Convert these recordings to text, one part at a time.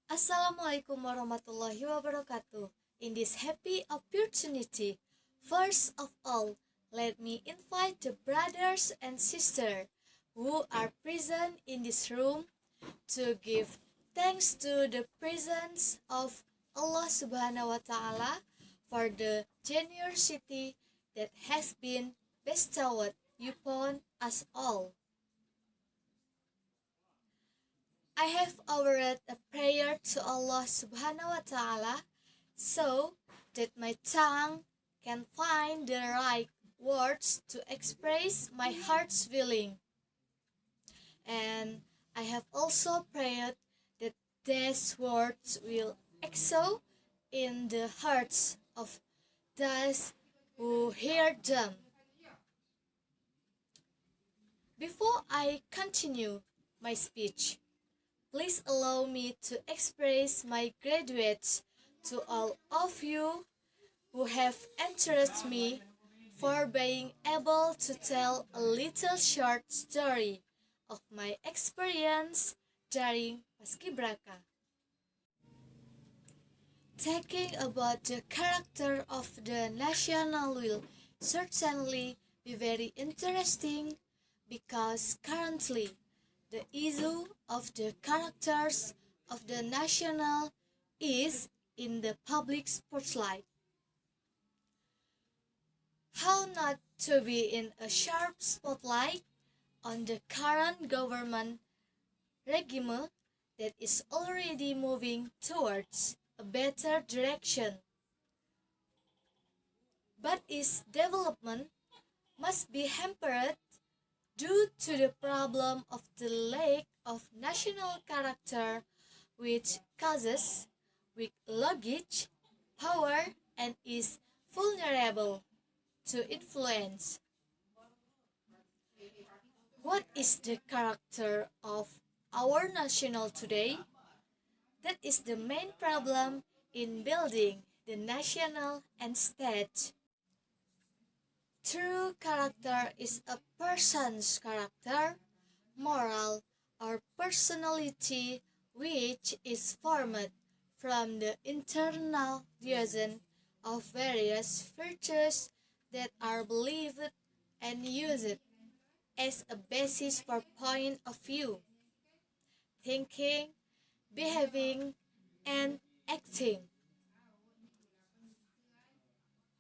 Assalamualaikum warahmatullahi wabarakatuh. In this happy opportunity, first of all, let me invite the brothers and sisters who are present in this room to give thanks to the presence of Allah Subhanahu wa Ta'ala for the generosity that has been bestowed upon us all. I have offered a prayer to Allah Subhanahu wa Ta'ala so that my tongue can find the right words to express my heart's feeling. And I have also prayed that these words will echo in the hearts of those who hear them. Before I continue my speech, please allow me to express my gratitude to all of you who have encouraged me for being able to tell a little short story of my experience during Paskibraka. Talking about the character of the national will certainly be very interesting because currently the issue of the characters of the national is in the public spotlight. How not to be in a sharp spotlight on the current government regime that is already moving towards a better direction, but its development must be hampered due to the problem of the lack of national character, which causes weak luggage, power, and is vulnerable to influence. What is the character of our national today? That is the main problem in building the national and state. True character is a person's character, moral, or personality which is formed from the internal liaison of various virtues that are believed and used as a basis for point of view, thinking, behaving, and acting.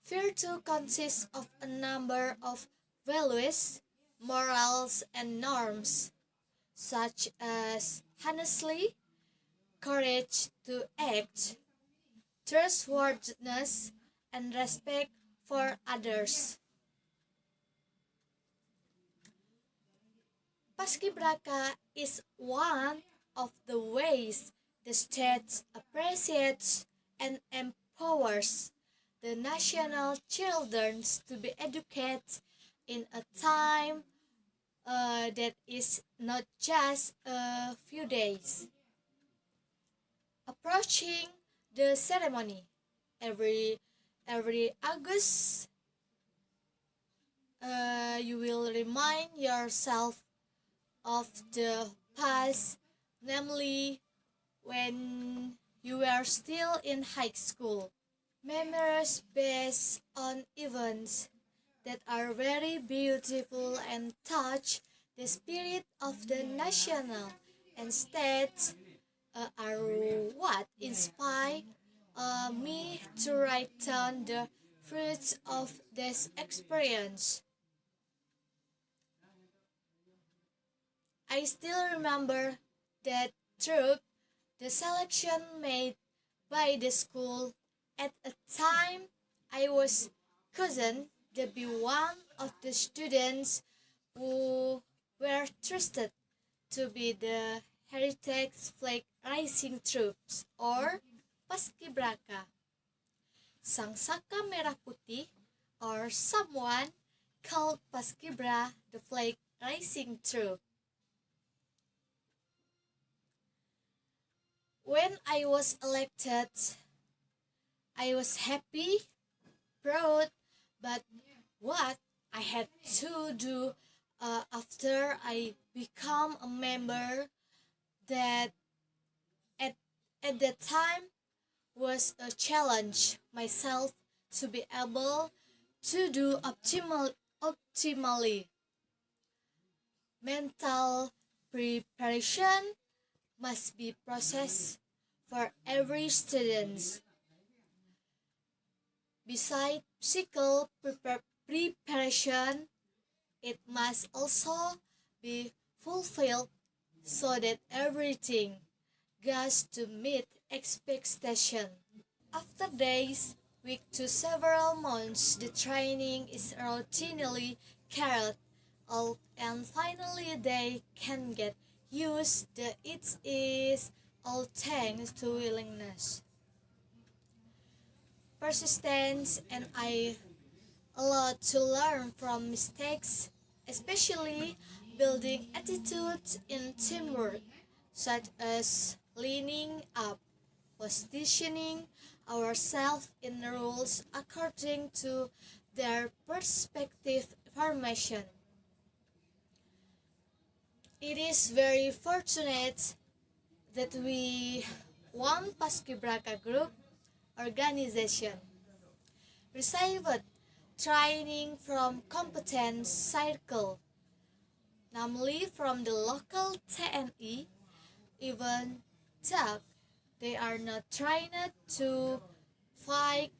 Virtue consists of a number of values, morals, and norms, such as honesty, courage to act, trustworthiness, and respect for others. Paskibraka is one of the ways the state appreciates and empowers the national children to be educated in a time that is not just a few days. Approaching the ceremony every August, you will remind yourself of the past, namely when you were still in high school. Memories based on events that are very beautiful and touch the spirit of the national and state are what inspire me to write down the fruits of this experience. I still remember that troop, the selection made by the school at a time I was chosen to be one of the students who were trusted to be the Heritage Flag Rising Troops or Paskibraka, Sangsaka Merah Putih, or someone called Paskibra, the Flag Rising Troop. When I was elected, I was happy, proud, but what I had to do after I become a member that at, at that time was a challenge myself to be able to do optimally. Mental preparation must be processed for every student. Besides physical preparation, it must also be fulfilled so that everything goes to meet expectation. After days, weeks to several months, the training is routinely carried out and finally they can get used. It is all thanks to willingness, persistence, and a lot to learn from mistakes, especially building attitudes in teamwork, such as leaning up, positioning ourselves in roles according to their perspective formation. It is very fortunate that we one Paskibraka group organization received training from competence circle, namely from the local TNI, even though they are not trained to fight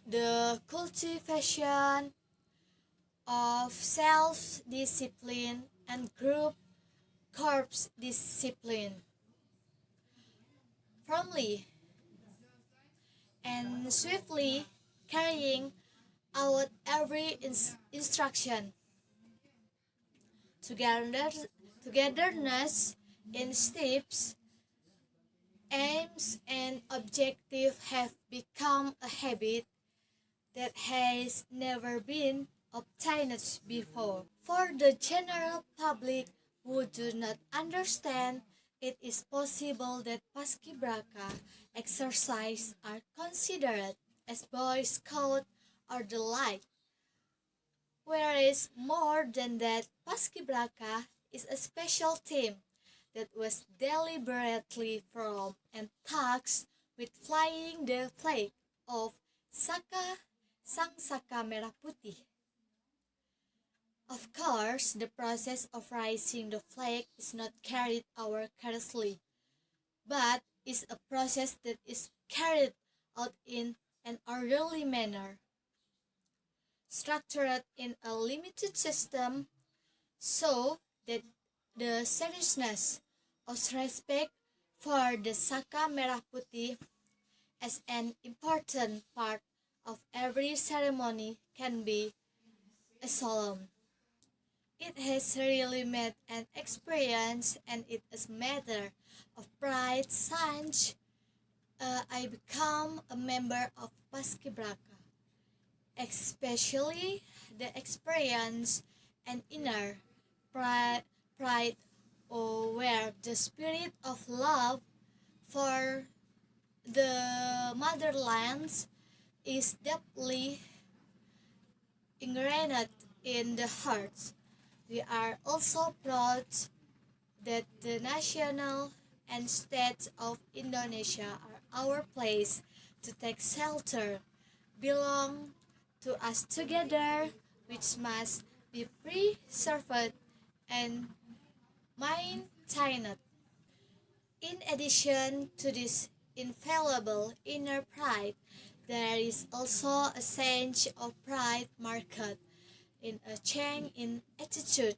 the cultivation of self-discipline and group corps discipline. Firmly and swiftly carrying out every instruction. Together, togetherness in steps, aims, and objectives have become a habit that has never been obtained before. For the general public who do not understand, it is possible that Paskibraka exercises are considered as Boy Scout or the like, whereas more than that, Paskibraka is a special team that was deliberately formed and tasked with flying the flag of Saka Sang Saka Merah Putih. Of course, the process of raising the flag is not carried out carelessly, but is a process that is carried out in an orderly manner, structured in a limited system so that the seriousness of respect for the Saka Merah Putih as an important part of every ceremony can be a solemn. It has really made an experience and it is matter of pride since I become a member of Paskibraka, especially the experience and inner pride, pride where the spirit of love for the motherlands is deeply ingrained in the hearts. We are also proud that the national and state of Indonesia are our place to take shelter, belong to us together, which must be preserved and maintained. In addition to this infallible inner pride, there is also a sense of pride marked in a change in attitude.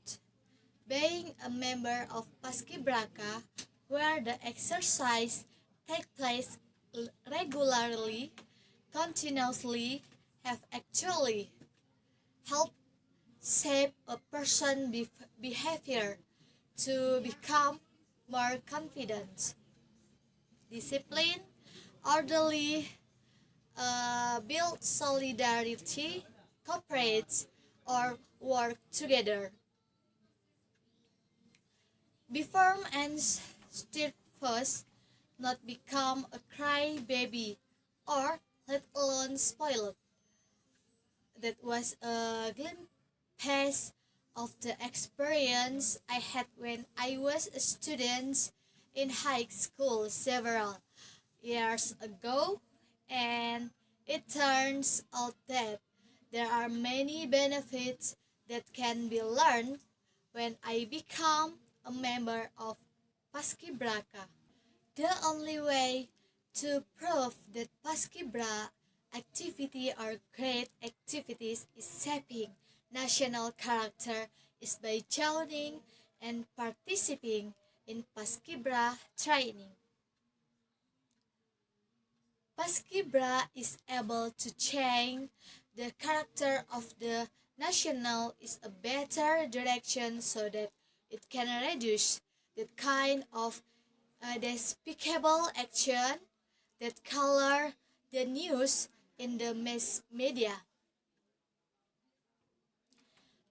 Being a member of Paskibraka, where the exercise takes place regularly, continuously, have actually helped shape a person's behavior to become more confident, disciplined, orderly, build solidarity, cooperate, or work together. Be firm and steadfast, not become a crybaby or let alone spoiled. That was a glimpse of the experience I had when I was a student in high school several years ago, and it turns out that there are many benefits that can be learned when I become a member of Paskibraka. The only way to prove that Paskibra activity or great activities is shaping national character is by joining and participating in Paskibra training. Paskibra is able to change the character of the national is a better direction so that it can reduce that kind of despicable action that color the news in the mass media.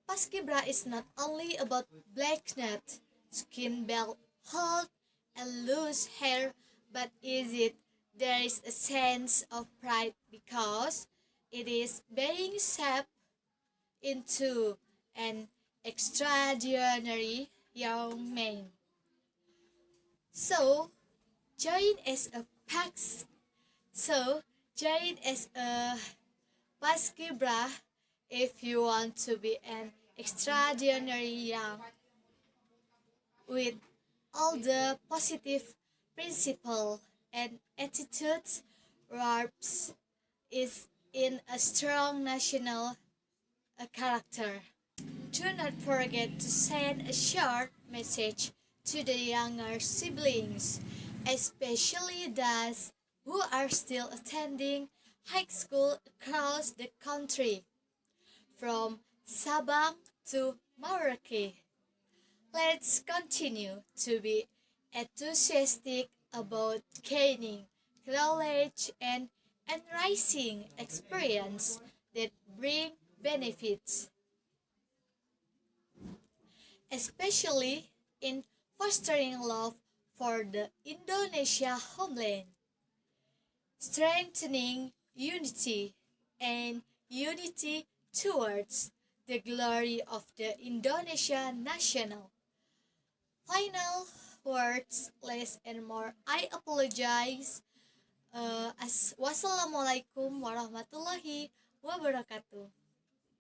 Paskibra is not only about blackness, skin belt, health, and loose hair, but is it there is a sense of pride because it is being shaped into an extraordinary young man. So join as a pax. So join as a Paskibra if you want to be an extraordinary young with all the positive principle and attitudes Rarbs is in a strong national character. Do not forget to send a short message to the younger siblings, especially those who are still attending high school across the country, from Sabang to Merauke. Let's continue to be enthusiastic about gaining knowledge and enriching experience that bring benefits, especially in fostering love for the Indonesia homeland, strengthening unity and unity towards the glory of the Indonesia national. Final words, less and more. I apologize. Wassalamualaikum warahmatullahi wabarakatuh.